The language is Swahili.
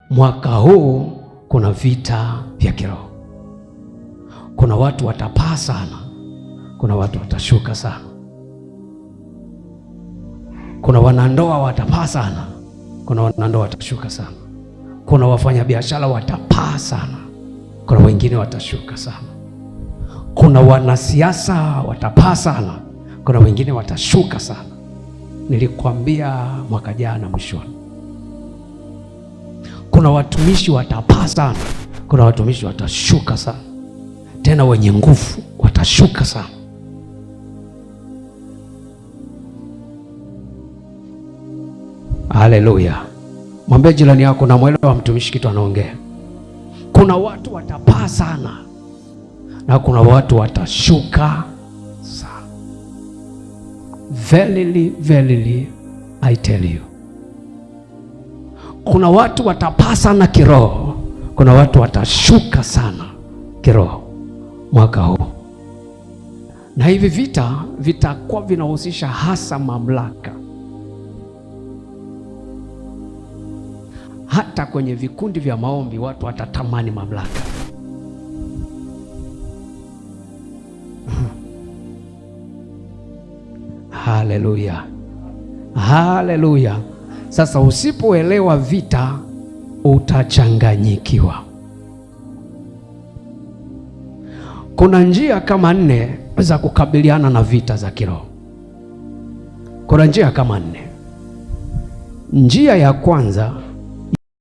mwaka huu kuna vita vya kiroho. Kuna watu watapaa sana, kuna watu watashuka sana. Kuna wanandoa watapaa sana, kuna wanandoa watashuka sana. Kuna wafanyabiashara watapaa sana, kuna wengine watashuka sana. Kuna wanasiasa watapaa sana, kuna wengine watashuka sana. Nilikwambia mwaka jana mwishoni. Kuna watumishi watapaa sana, kuna watumishi watashuka sana. Tena wenye nguvu watashuka sana. Haleluya. Mwambie jirani yako, na mwelewa mtumishi kitu anaongea. Kuna watu watapaa sana na kuna watu watashuka sana. Verily, I tell you. Kuna watu watapaa sana kiroho, kuna watu watashuka sana kiroho mwaka huu. Na hivi vita vitakuwa vinahusisha hasa mamlaka. Hata kwenye vikundi vya maombi watu watatamani mamlaka. Haleluya, haleluya. Sasa usipoelewa vita utachanganyikiwa. Kuna njia kama 4 za kukabiliana na vita za kiroho. Kuna njia kama 4. Njia ya kwanza